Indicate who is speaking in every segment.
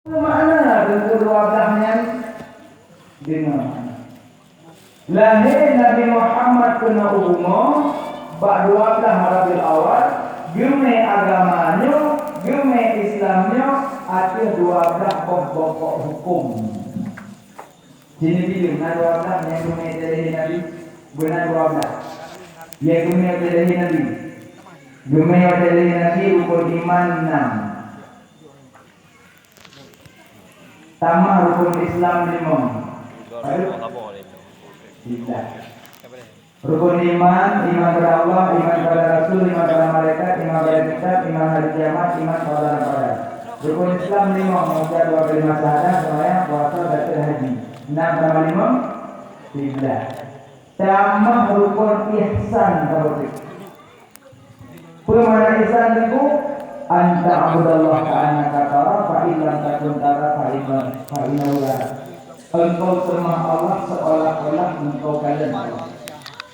Speaker 1: Mana ke-12-nya dengan lahir Nabi Muhammad kena umur bak 12 Rabiul Awal, jume agamanya, jume Islamnya, ada 12 pokok hukum. Sini video na 12 yang jume dari Nabi, benar 12. Yang jume dari Nabi. Jume dari Nabi rukun iman 6. Tambah rukun Islam 5. Tidak. Rukun iman kepada Allah, iman kepada Rasul, iman kepada malaikat, iman kepada kitab, iman hari kiamat, iman kepada Rasul. Rukun Islam 5, mengucap 2 kalimat syahadat, sembahyang, puasa, zakat, haji. 6 tambah 5, 13. Tambah rukun ihsan tauhid. Permana ihsan itu anta abudallah ka'annaka tara fa illam takun tara fa innahu yara. Engkau sembah Allah seolah-olah engkau kalian Allah.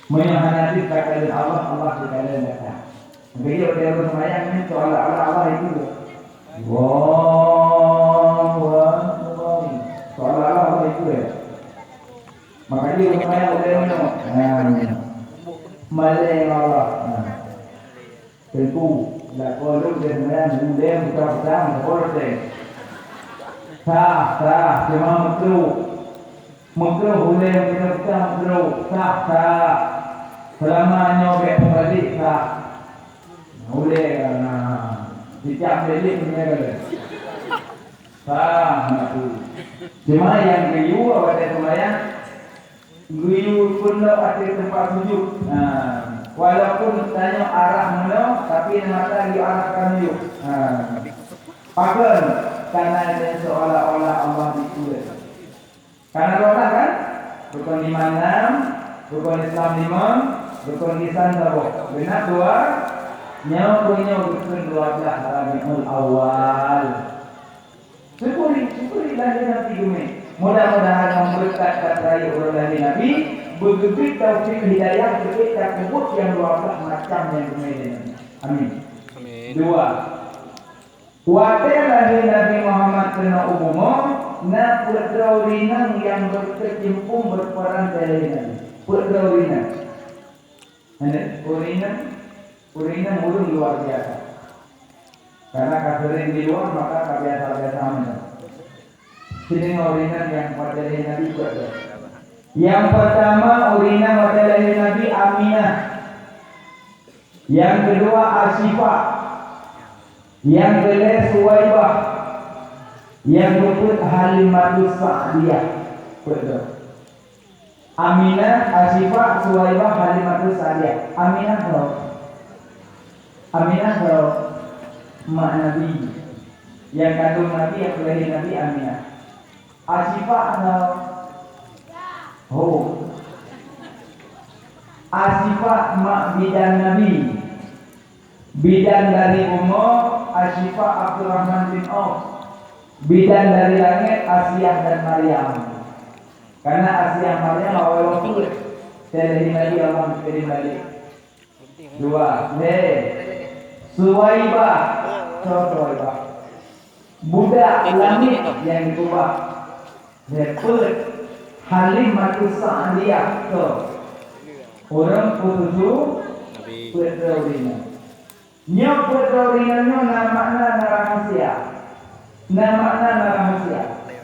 Speaker 1: Menyahadi kalian Allah, Allah di kalian datang. Jadi orang sembahyang ini seolah-olah Allah itu. Seolah-olah Allah itu ya. Makanya orang sembahyang orang minum. Malay Allah. Tentu la kolom dia sembahyang dia bukan petang, boleh. Sah, cuma makruh boleh kita makruh, sah. Selamanya baik balik sah. Boleh karena setiap balik punya kalau. Sah makruh. Cuma yang riu awak sembahyang, riu pun ada tempat sujud. Walaupun tanya arah mana, tapi mata riu arahkan riu. Pakai karena dia seolah-olah Allah ditulis. Karena Allah kan rukun iman 6, rukun Islam 5, rukun ihsan berapa? Benar 2. Punya rukun 12 Rabiul Awal. Syukuri lahir Nabi Jume. Mudah-mudahan memberkat raya orang lahir Nabi, begitu taufik hidayah kita kebut yang 12 macam yang Jume ini. Amin. 2. Wadah lahir Nabi Muhammad kena umumnya na perdraurinang yang berkecimpung berperan dari Nabi. Perdraurinang. Urinan urung luar biasa. Karena kasering di luar maka kebiasa-biasa mana. Sini urinan yang pada dari Nabi berada. Yang pertama urinan pada dari Nabi Aminah. Yang kedua Asifah. Yang kedua Suwaibah. Yang keempat Halimatus Sa'diyah. Betul. Aminah, Asifah, Suwaibah, Halimatus Sa'diyah. Aminah mak Nabi. Yang kandung Nabi, yang kelahir Nabi Aminah. Asifah Asifah mak bidan Nabi. Bidan dari umur Asifah Abdurrahman bin Auf. Bidan dari langit Asiyah dan Maryam. Karena Asiyah Maryam awal waktu dari Nabi Allah kirim balik. 2. Suwaibah. Budak langit yang diubah. Reput Halimatus Sa'diyah. Orang ketujuh Perdrauringan. Nya perdrauringannya nama-nama rahasia.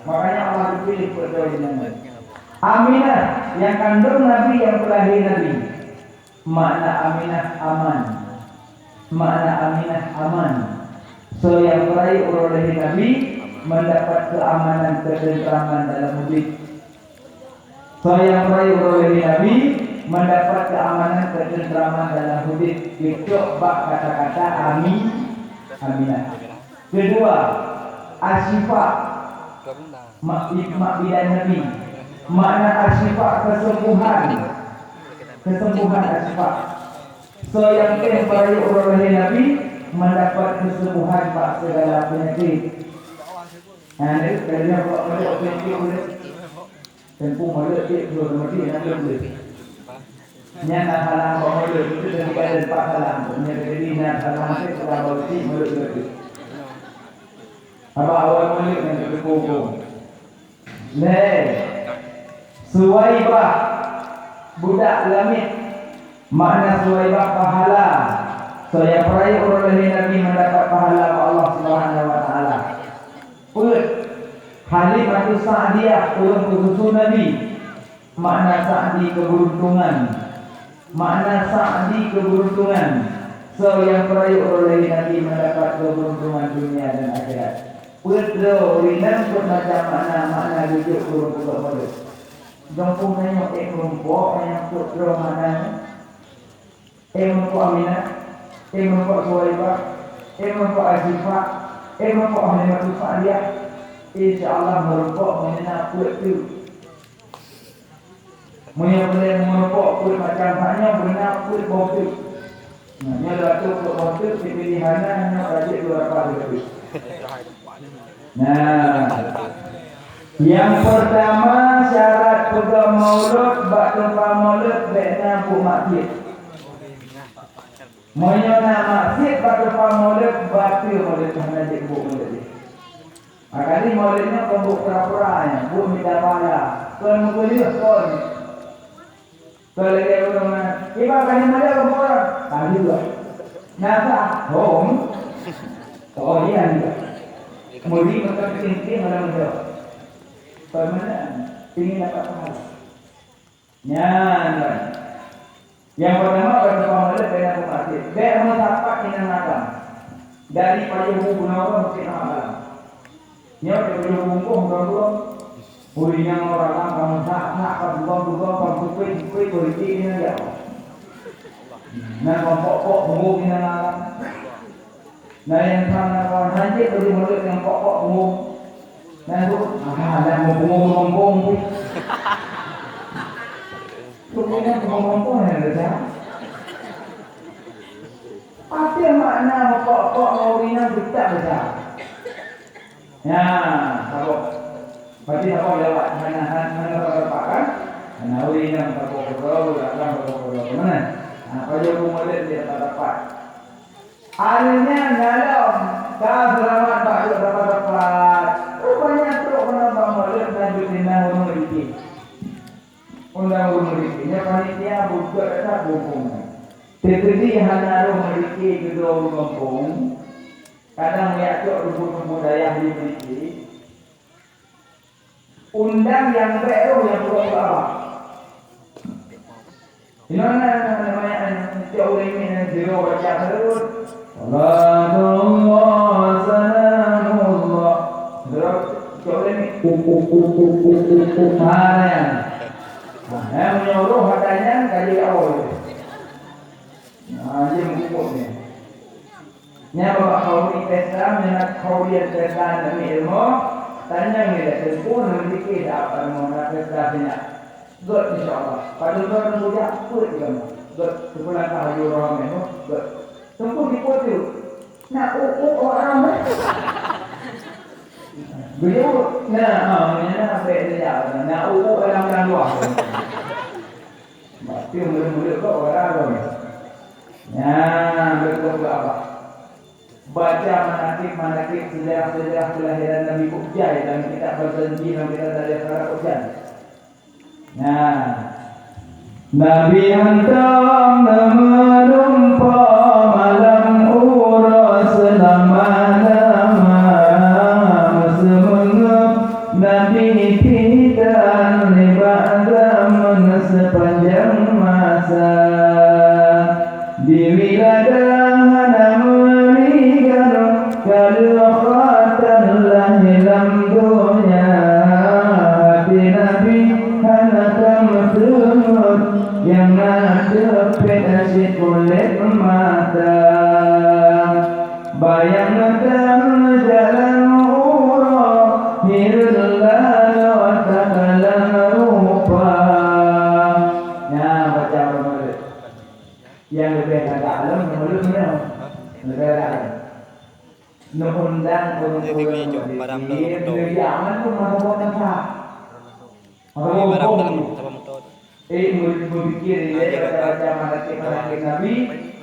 Speaker 1: Makanya Allah dipilih perdrauringannya. Aminah yang kandung Nabi yang kelahir Nabi. Makna Aminah aman. So yang meraih oleh Nabi mendapat keamanan, ketentraman dalam hidup. So yang meraih oleh Nabi mendapat keamanan, ketentraman dalam hidup. Itu bak kata-kata Aminah. Kedua, Asifah mak bidan Nabi. Makna Asifah kesembuhan Asifah. So yang meraih oleh Nabi mendapat kesembuhan pak segala penyakit. Ini kerana kalau penyakit boleh tempuh malu cik dua mati nak boleh. Nya nak halang bawa itu dari ada 4 halang. Nya jadi nak halang cik kalau cik malu boleh. Abang awal mulut yang terkubur. Suwaibah budak lamit. Makna suwaibah pahala. So yang peraih oleh Nabi mendapat pahala Allah Subhanahu wa taala. Halimah Sa'diyah ulun susu Nabi. Makna Sa'di keberuntungan. Makna Sa'di keberuntungan. So yang peraih oleh Nabi mendapat keberuntungan dunia dan akhirat. Ringan pun macam makna duduk turun ke bawah. Jompo tengok kelompok yang putera mana. Kelompok Aminah, kelompok Suwaibah, kelompok Azifah, kelompok Halimah Sa'diyah. InsyaAllah merupuk mengenal kulit itu. Boleh merupuk kulit macam hanya benar kulit bawah itu. Hanya datuk kulit bawah itu pilihan hanya rajin 2 lebih. Nah, yang pertama syarat pegang maulud bak tempat maulud baiknya bu maksud. Moyona maksud bak tempat maulud batil maulud hanya bu maulud. Makanya mauludnya pembuk pura-puranya, bu minta bala. Tuan mukulius pun. Kalau dia orang, iba kali mana orang? Tadi juga. Nasa, home. Oh iya juga. Muli makan tinggi malam itu. Permainan ingin dapat pahala. Nyan. Yang pertama pada pahala beda pemati. Beda mendapat inan alam. Dari payung gunawan mungkin alam. Nyo dari bungkung dulu. Urinya orang kamu tak kabung kuih ini ya. Nah pokok bungkung inan alam. Nah yang sana kawan haji beri mulut yang pokok umum. Nah itu, dah ngomong-ngomong. Kemudian ngomong-ngomong yang ada. Apa makna pokok mawina besar besar? Ya, kalau berarti apa lewat mana berpakan? Mana urina pokok datang pokok mana? Apa dia mulut dia tak dapat. Akhirnya dalam kau selamat tak dapat. Rupanya teruk menambah malam dan bertindak memiliki. Undang memilikinya panitia buka tak bumbung. Tetapi hanya memiliki kedua bumbung. Kadang melihat rumput-rumput daya dimiliki. Undang yang baru yang perlu apa? Di mana namanya jauh ini yang zero baca terus. Salamullah, salamullah. Terus coba ni. Yang menyuruh katanya kaji awal. Dia mengikut ni. Nya bawa kauli Islam dengan kauli Islam demi ilmu. Tanya ni dah sempur memiliki apa mana prestasinya. God insyaAllah. Pada tuan mulia pun juga. God sebulan tahun orang ni. God. Tunggu di foto. Nak orang ni. Beliau mana apa dia? Nak dalam luar. Mesti mula-mula kau orang ni. Ya, betul apa? Baca manakib sejarah kelahiran Nabi Ujai dan kitab berjanji dan kita dari para ujian. Nah, Nabi hantam menumpah malam uras lama-lama semengup Nabi tidak lebat zaman sepanjang masa di wilayah meninggal kalau khatan lahir dalam dunia hati Nabi yang ada pedasi kulit mata bayangkan jalan urah hirullah takalan rupa. Ya baca mulut yang lebih agak alam mulutnya negara undang orang aman pun melakukan sah. Berfikir dia baca manakib Nabi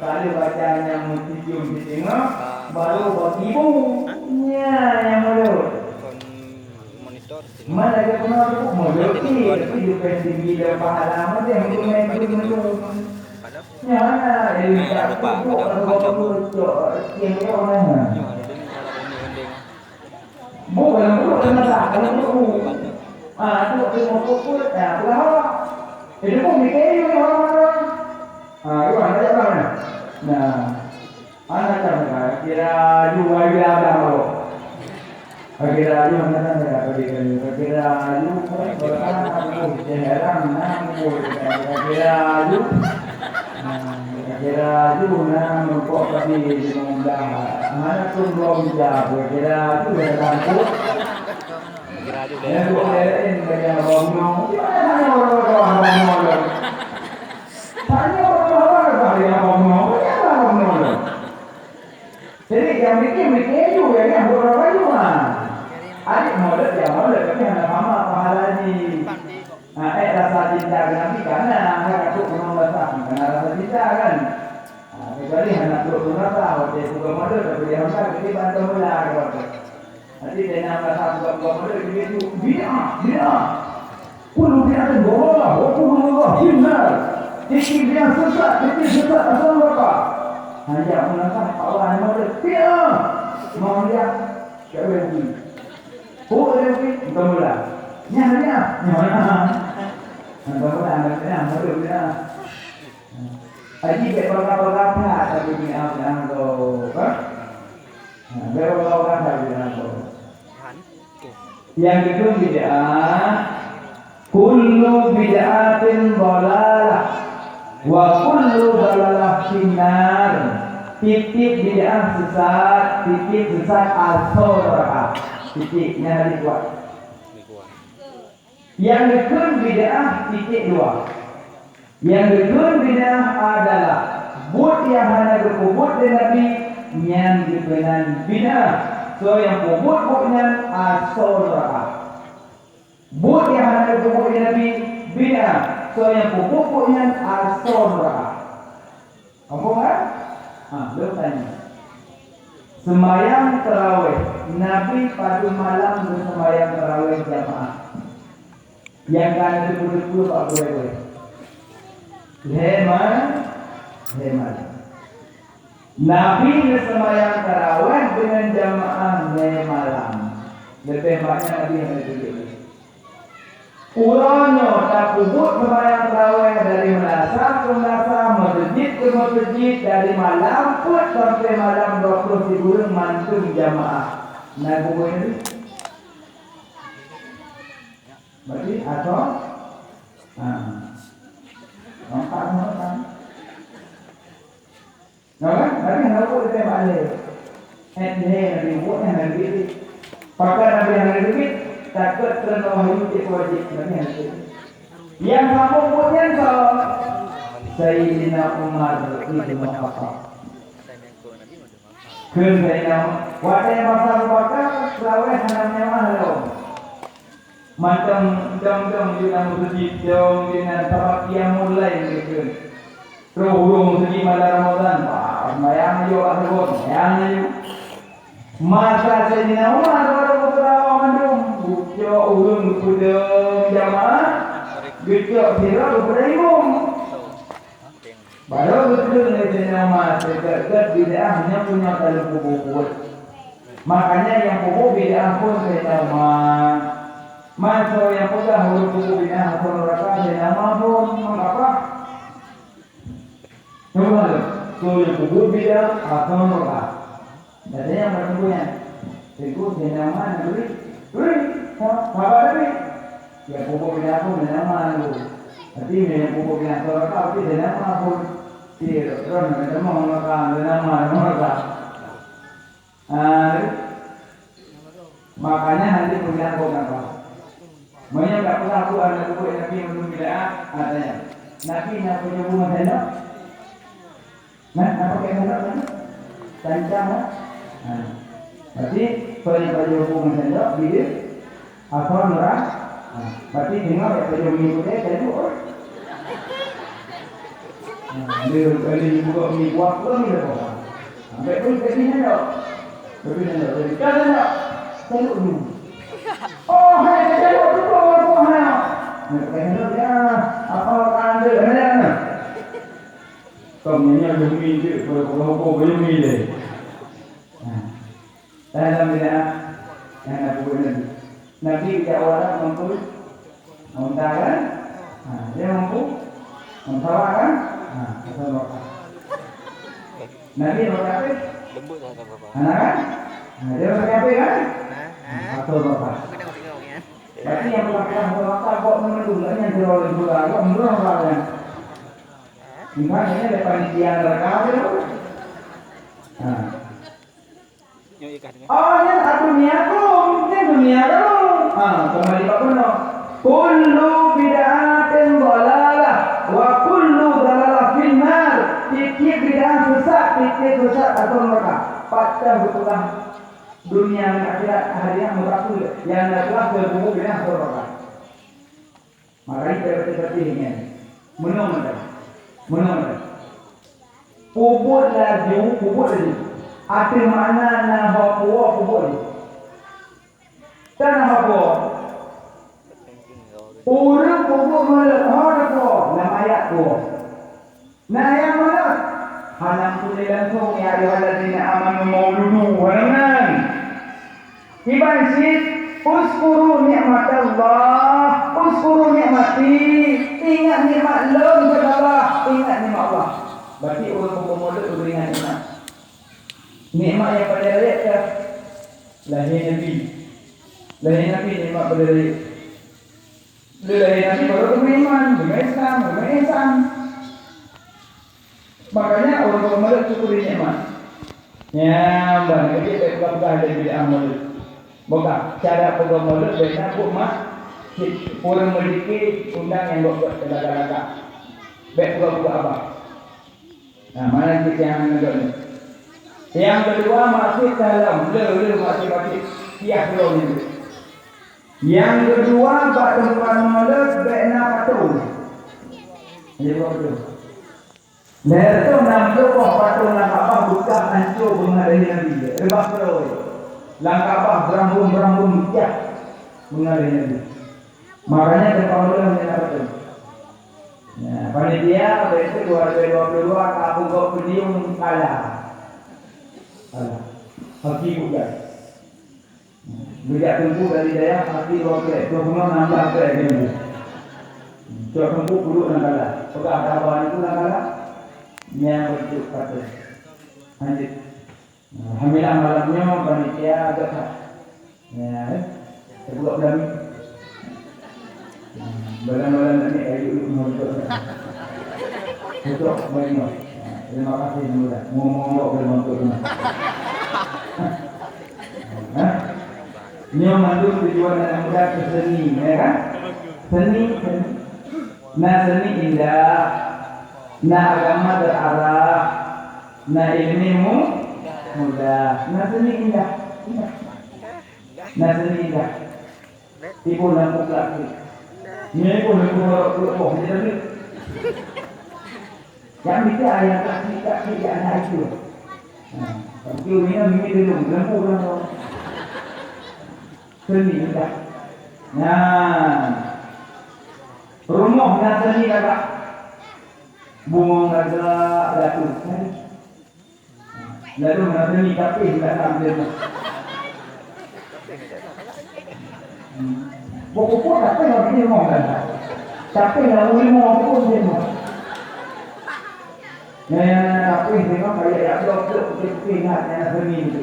Speaker 1: Kalau bacanya mesti cium di tengok, baru bagi ibunya yang mulut. Mana dia pernah tu mulut ni, tapi dia penting gila pahala dia yang main dulu. Ya mana dia tak lupa yang dia mana. Bukan kena tak tu mau pukul, pulau. Itu pun mikir orang. Itu ada mana? Nah, anak macam kira juga ada mau. Kira juga mana ada kira juga orang aku jarang namu. Kira juga namu kok tapi mudah. Mana tu belum jauh. Kira juga namu. Kira juga. Yang lain kerja bangun. Mana orang. Tanya orang yang ngomong, jadi yang mikir juga yang berapa juga. Adik mulut ya mulut, tapi hanya mama pahala ni. Rasa cinta Nabi karena hanya tu penuh rasa, karena rasa cinta kan. Kecuali hanya tu rasa, waktu buka mulut, tapi dia rasa kita bantu mula gitu. Nanti dia nak rasa buka mulut dia tu dia. Puluh dia ada bola, puluh benar. Jadi dia sesat asal apa? Hanya menangkap Allah yang ada. Dia mau lihat siapa ni? Dia mula. Nyanya. Mula dia. Aji berapa tapi ni apa tu? Berapa tapi tu. Yang itu bid'ah. Kullu bid'atin dhalalah. Wa kullu dalalah finnar. Titik bid'ah sesat, titik sesat al-sorah. Titiknya dibuat. Yang dikun bid'ah titik dua. Yang dikun bid'ah adalah buat yang hanya berkubut dengan Nabi yang dikenan bid'ah. So yang kubut-kubutnya al-sorah. Buat yang hanya berkubut dengan Nabi bid'ah. So yang pokoknya as-sorah. Kamu kan? Belum tanya. Sembahyang tarawih. Nabi pada malam bersembahyang tarawih jamaah. Yang kan itu Pak boleh. Hemat. Nabi bersembahyang tarawih dengan jamaah malam. Lebih banyak Nabi yang itu. Urangnya tak kubur sembahyang tarawih dari Melasa ke Melasa, masjid ke masjid, dari malam pun sampai malam 20 mantung jamaah. Nak kubur ini? Berarti atau? Nampak kan? Nabi nak buat dia balik. Nabi buat yang Nabi. Pakai Nabi yang Nabi. Takut kerana wahyu tidak wajib nanti. Yang kamu punya Sayyidina Umar ibn Khattab. Sayyidina wajah masa Bakar selawat hanamnya mahal. Macam jam-jam di dalam masjid, jam di dalam yang mulai gitu. Terus segi malam Ramadan, mayang yo asal mayang yo. Masa Sayyidina Umar baru berapa mandum. Bukyo ulun kudung jamaah Bukyo sirah kepada imam baru betul Sayyidina Umar Sekat bid'ah hanya punya kalau kubur. Makanya yang kubur bid'ah pun Sayyidina Umar. Masa yang pegang huruf kubur bid'ah pun neraka Sayyidina Umar pun mengapa? Coba so yang kubur bid'ah atau neraka. Jadi yang bertemu Itu Sayyidina Umar negeri apa ni? Ya pokok bina pun nama lu. Nanti ni pokok bina kalau kau ti nama pun ti ron nama orang nama orang. Makanya nanti punya kau apa? Makanya tak pernah aku ada pokok Nabi belum bid'ah adanya. Nabi nak punya bunga tenda. Apa kayak bunga tenda? Tancang. Berarti punya bunga tenda bila atau merah, berarti dengar ya pada minggu dia jadi Dia kali buka mi kuah pun ni dah. Sampai pun kat sini dah. Tapi dah jadi. Kan dah. Tengok dulu. Oh, hai tengok tu kuah hai. Tengok dia. Apa kan dia ada. Kau ni ada mi je, kalau boleh mi je. Dalam dia yang nak buat ni. Nabi kita orang mampu mendarat, dia mampu mentawarkan, asal berapa. Nabi berapa?
Speaker 2: Lembut dah tak apa-apa.
Speaker 1: Kan? Dia berapa kan? Asal berapa. Berarti yang berapa berapa kok menunduknya dia oleh juga, kok menurut orang. Gimana ini ada panitia rekam tu? Oh, ini dunia tu, ini dunia tu. Kembali ke mana? Kullu bid'atin dhalalah wa kullu dhalalah finnar. Tiap bid'ah sesat, tiap sesat atau neraka. Pada betulan dunia dan akhirat hari yang merasul yang adalah berhubung dengan neraka. Maka kita berarti ini menang. Puput lagi. Ada mana nak bawa puput ni? Tak nak bawa. Orang puput mana? Orang bawa. Nama ayat tu. Nah ayat mana? Hanam tulis langsung ya ayyuhallazina amanu mauludu walangan. Iban sis uskuru nikmatallah, uskuru nikmati. Ingat nikmat Allah, ingat nikmat Allah. Berarti orang pemulung tu beringat nikmat. Nikmat yang pada rakyat ke? Lahir Nabi. Lahir Nabi nikmat pada rakyat. Lahir Nabi baru beriman, beriman Islam. Makanya orang pemulung syukuri nikmat. Ya, bang, dia tak pegang dari bid'ah mulut. Bukan cara pegang mulut benar bukan orang memiliki undang yang buat kelagak-lagak. Baik buka apa? Nah, mana kita yang menegak ni? Yang kedua masih dalam masih siap belum ni. Yang kedua bak tempat mulut benar patung. Ini betul. Lepas nam tu patung nak apa buka hancur mengadai Nabi. Lepas tu langkah apa berambung tiap mengadai Nabi. Makanya tempat mulut yang patung. Ya, panitia besok 2022 aku kok pendium kalah. Haki bukan. Bijak tempuh dari daya hati 20 nambah ke ni. Cok tempuh dulu nak kalah. Pegang kawan itu nak kalah. Nya betul kata. Lanjut. Alhamdulillah malamnya panitia agak ya, terbuat kami. Badan-badan ini ayu untuk banyak. Terima kasih semua. Ngomong berbentuk ini. Ini mandu tujuan anak muda ke seni, ya kan? Seni. Nah seni indah, nah agama terarah, nah ilmu mudah, nah seni indah. Nah seni indah. Tipu lampu lagi. Ini pun aku jadi ni. Yang kita ayat kaki anak itu. Tapi ini dulu lampu lampu. Seni indah. Nah, rumah dan seni agak bunga agak jatuh. Lalu nak seni tapi tidak sampai. Pokok tapi nak dia mau kan? Tapi nak uli mau pun dia mau. Tapi memang kayak blok kita ingat yang seni itu.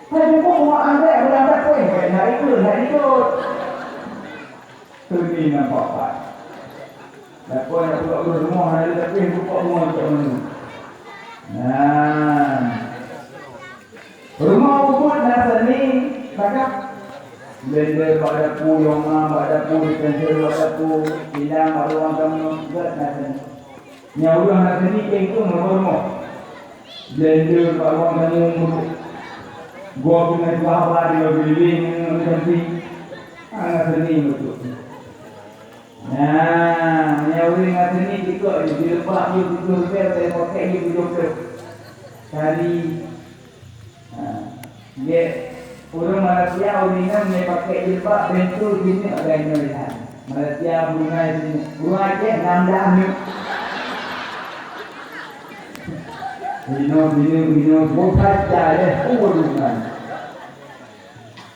Speaker 1: Saya pun mau anda berada pun hari itu. Seni nampak pak. Lepas nak blok rumah hari tapi buka rumah macam mana? Nah, rumah pun dah seni, maka blender pada puyong pada pensel pada hilang pada orang kamu buat nasi. Nyawa nasi ni itu normal. Blender pada orang kamu gua punya sahabat dia biling nasi. Nasi ni betul. Nah, nyawa nasi ni ikut lepas you tidur saya pakai you tidur cari dia orang Malaysia orang ni pakai jilbab bentul sini ada yang lihat Malaysia Brunei sini Brunei ke 6 dah ni Bino bukan jalan urungan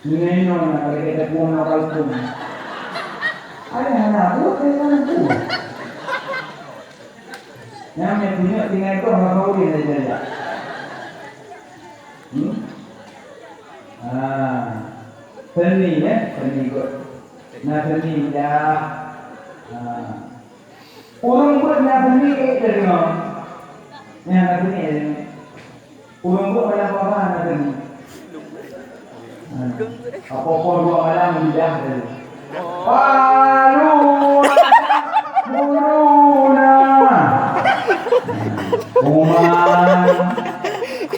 Speaker 1: ini nak kalau kita pun orang pun ada anak bukan orang pun yang punya tinggal tu orang tahu dia saja seni ya seni kot nak seni dah orang pun nak seni dari mana yang nak seni orang pun banyak apa nak seni apa-apa dua malam mudah dari Muruna Uman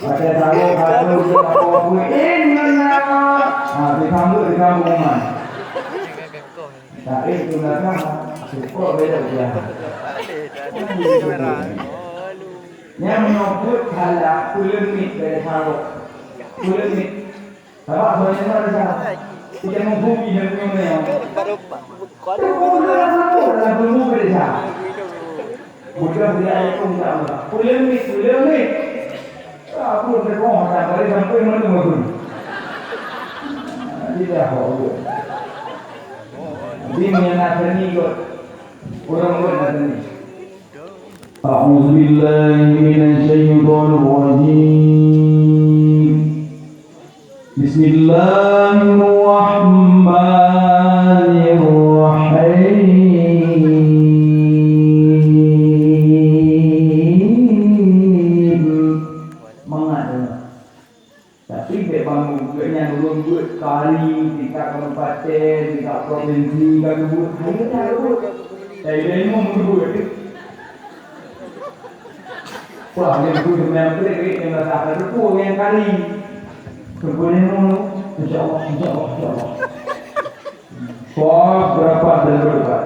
Speaker 1: Ada tahu kata apa inna disambut Uman tak itu nak super beda dia yang menyebut halak kulimit dari tahu kulimit apa sebenarnya ada kita menghubungi dengan yang baru dalam ilmu berbeza. Bukan dia itu enggak. Polemik. Aku berbohong tak boleh sampai mana-mana. Tidak boleh. Dia menyatakan ikut orang-orang ini. A'udzubillahi minasyaitonir rajim. Bismillahirrahmanirrahim. Mengada. Tapi memang buatnya belum buat kali tingkat kabupaten, tingkat provinsi, kan buat. Hanya tak buat. Saya mau buat. Wah, yang buat memang boleh yang rasa itu yang kali. Kemudian insya-Allah. Kau berapa berapa?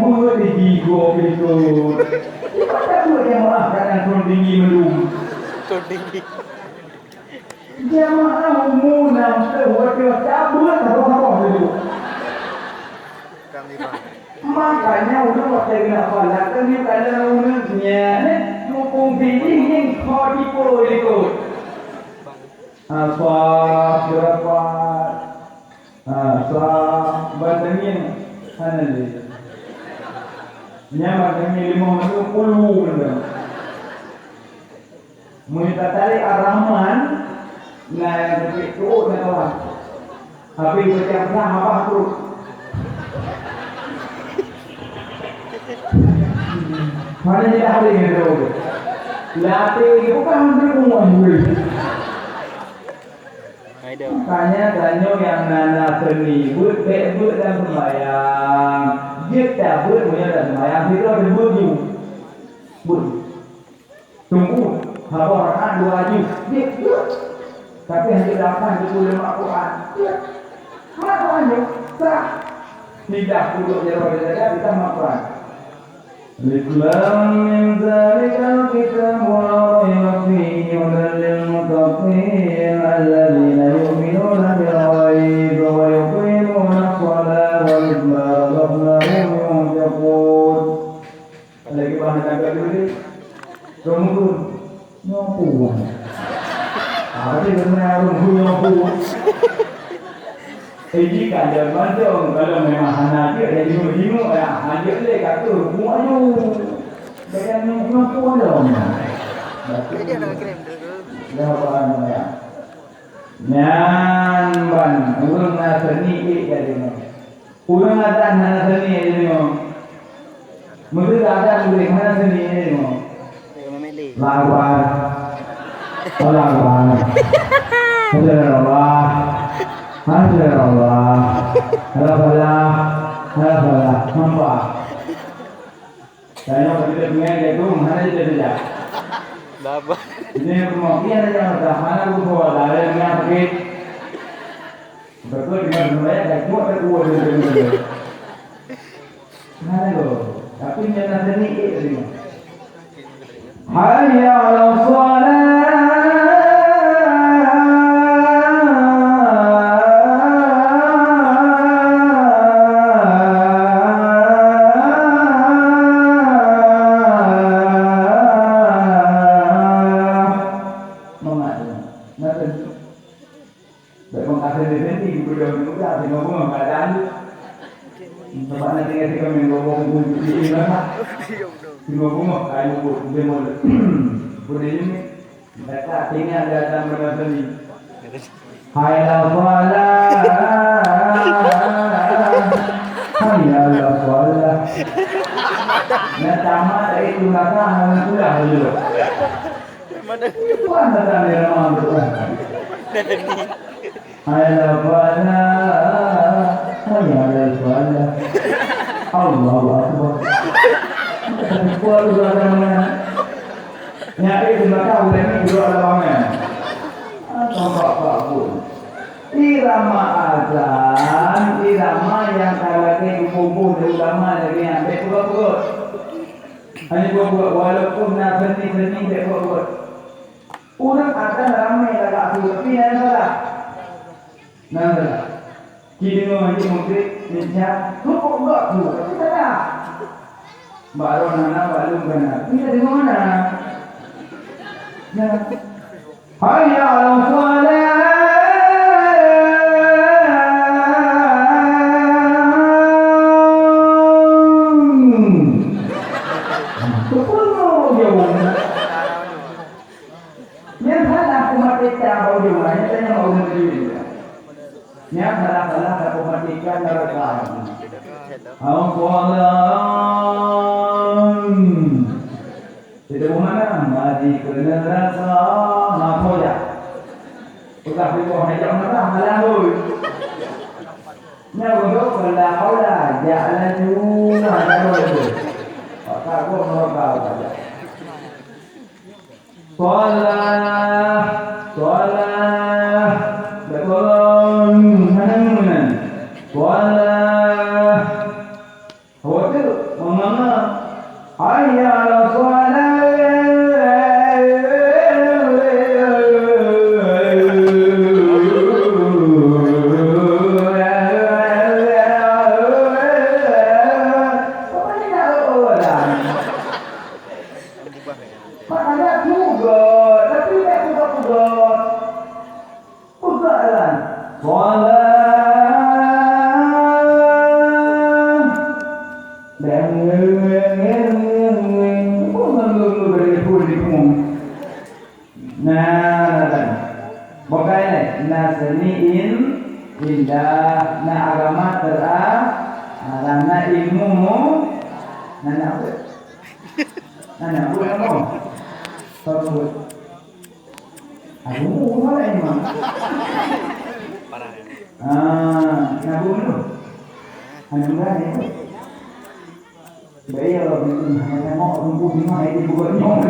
Speaker 1: Buat di go itu. Kita buat yang makan tinggi melum. Tinggi. Jamaah umum nam buat cabut apa dulu. Makanya udah waktu kenapa lah kan dia kalau umumnya mumpung tinggi yang kau ikut. Apa berapa bandingin mana dia? Nyaman kami 50 benda. Mereka tarik Ar-Rahman, nah yang begitu nak kawan. Habis macam apa tu? Mana dia ada yang tahu? Latih itu kan semua juga. Tanya yang nana seni, buat dan sembahyang. Dia buat punya dan sembahyang itu ada buju. Tunggu, apa rakaat 2 juz. Dia tapi hanya dapat 25 Quran. Mana Quran tu? Sah. Tidak perlu dia saja kita makan. Liklam min zalikal kitab wa raiba fihi hudan lil muttaqin alladzina yu'minuna bil ghaib wa yuqimuna as-salata wa mimma razaqnahum yunfiqun. Lagi bahan agak dulu ni. Ronggun nyampuan. Apa dia benar ronggun nyampuan? Jika dia macam kalau memang anak dia jadi jimu ya, anak dia kata rumah you, dia nak pun dah. Dia nak kirim dulu. Dah apa ya? Nyan urang nak seni jadi mana? Urang ada nak seni jadi mana? Mesti ada murid mana sini ni mo. Lawan. Lawan. Allah. Allah. Allah. Allah. Nampak. Saya nak kita punya itu mana jadi tidak.
Speaker 2: Baba.
Speaker 1: Ini kemungkinan yang mana buku ada yang sakit. Betul dengan mulai dah kuat dah kuat dia. Mana lo? Tapi jangan seni ini. Hayya 'ala shalah. Bunga kayu demol. Boleh ni. Dekat tinggal dalam benda ni. Hayya wala. Hayya wala. Nak tamat itu nak sudah dulu.
Speaker 2: Mana?
Speaker 1: Puan datang di rumah tu. Hayya wala. Hayya wala. Allahu akbar. Kuat juga mana? Nyari di belakang udah ni dua lawangan. Apa pun. Irama azan, irama yang kalau ke kumpul di ulama lagi yang berbuat. Hanya buat walaupun nak seni berbuat. Orang akan ramai lagi aku tapi yang salah. Nanda. Kini mungkin mencak, tu buat tu, tapi tak. Baru nana baru kena. Ini dari mana? Ya. Hayya 'ala shalah. Betul dia bukan. Yang salah aku matikan bau dia, yang saya mau sendiri. Yang salah aku matikan neraka. Tidak mana mati ke neraka makoya. Kita pergi hajat mana malah. Nak bodoh kalau kaulah jalan jauh ada bodoh. Tak kau neraka saja. Salah, betul mana? Salah. Hotel mana? Hayya 'ala shalah. Indah na agama na ilmu mo na apa? Apa mo? Tahu. Aku mau mana ini? Nabu dulu. Mana ni? Bayar orang mau tunggu bima ini bukan nyong.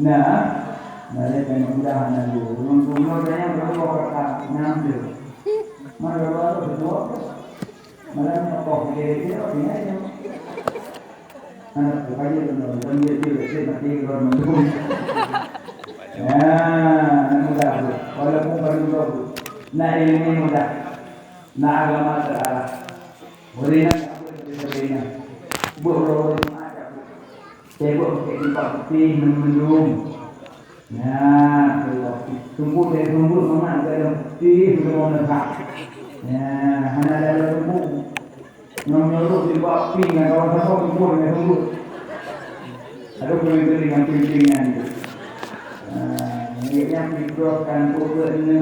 Speaker 1: Nah, mereka mudah-mudahan dulu. Tunggu saya berapa kata ngambil. Mana baru berdua. Mana kok dia ini aja. Anak kaji tu, dia mati kalau mendung. Mudah. Walaupun baru nah ini mudah. Nah agama terarah. Berikan berikan. Boleh ada. Tengok tempat putih mendung. Nah, tunggu mana ada putih semua nak. Ya, hanya ada tunggu. Nyuruh di bawah ping, kalau tak tunggu dengan tunggu. Ada dengan pimpinan. Ini yang diberikan pukul ini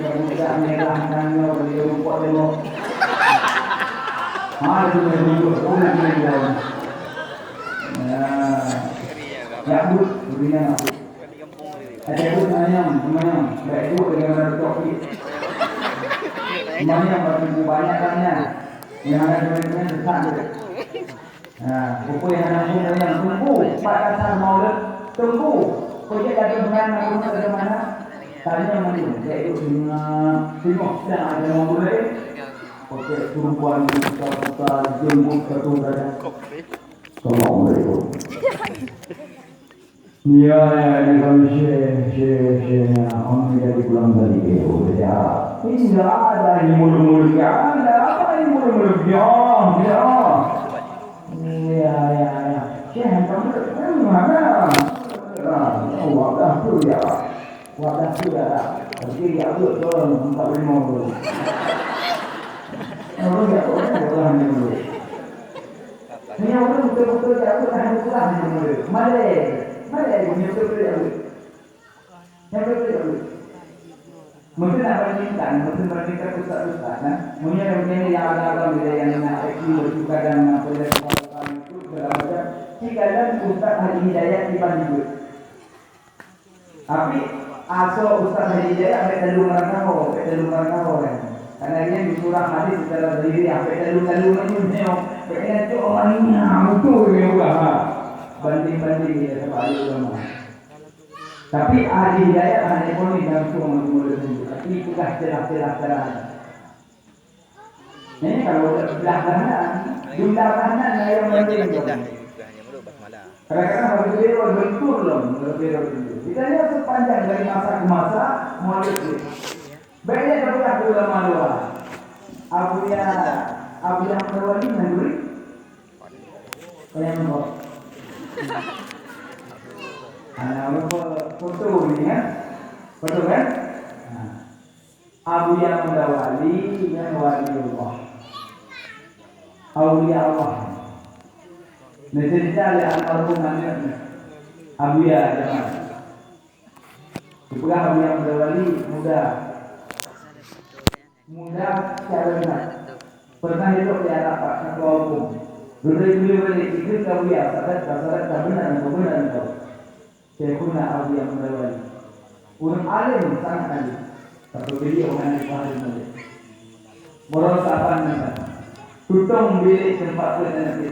Speaker 1: kalau tidak merah dan beliau buat demo. Itu yang dulu, boleh dulu. Ya, bu, begini aku. Ada bu ayam, ayam. Baik bu dengan ada kopi. Semuanya bertemu banyaknya. Yang ada sebenarnya besar. Nah, buku yang ada yang tunggu. Pada saat maulid tunggu. Kau jadi dengan aku ke mana? Tanya mana? Yaitu dengan tengok sedang ada maulid. Okey, perempuan kita jemput satu saja. Assalamualaikum. Ya, ini kami share orang dari pulang dari itu. Ya, ini tidak ada ini mulu-mulu ya. Ada apa ini mulu-mulu ya? Ya. Share kamu mana? Wadah tu ya. Wadah tu ya. Jadi dia tu tak boleh mau. Orang dia orang dulu. Ni orang betul-betul dia aku tahan pulang dulu. Mana yang betul-betul dia. Yang betul. Mungkin apa ni kan, mungkin mereka pusat-pusat kan. Mungkin yang ada yang nak ikut juga dan apa yang itu berapa. Jika dan Ustaz Haji Hidayat di Bandung. Tapi asal Ustaz Haji Hidayat ada luar kau kan. Karena dia di surah hadis secara diri apa lalu menyusul pengen tu orangnya betul juga banding dia sama ulama. Tapi ahli hidayah hanya pun langsung mengulas tapi itu celah. Ini kalau belakangan jumlah kanan yang penting. Kadang-kadang harus betul loh. Kita lihat sepanjang dari masa ke masa mulai banyak kepada ulama luar. Abu yang terwali negeri. Yang mau. Anak foto ini kan, foto kan? Abu yang mendawali dan wali Allah. Aulia Allah. Cerita oleh almarhum Abu ya jangan. Juga Abu yang mendawali muda caranya pernah hidup di Arafah ketua umum. Dulu beliau ikut kawia sahabat benar. Syekhuna Abu yang mendawali. Orang alim sangat alim. Tapi beliau orang alim. Moral sahabat mana? Tutung bilik tempat bernabi.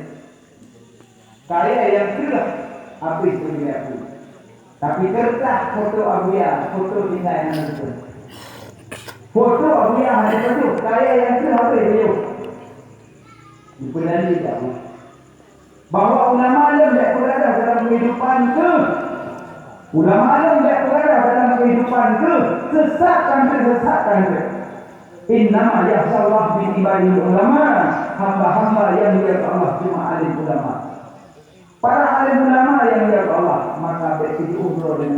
Speaker 1: Kaya yang sudah habis bagi aku. Tapi kertas foto Abu ya, foto tinggal yang itu. Foto Abu ya hanya satu. Kaya yang sudah habis beliau. Dipenali tak? Bahawa ulama alim tidak berada dalam kehidupan ke? Ulama alim tidak berada dalam kehidupan ke? Sesatkan ke? Innama yahsallah bin ibadil ulama. Hamba-hamba yang dilihat Allah cuma alim ulama. Para alim ulama yang dilihat Allah maka berkini umroh dengan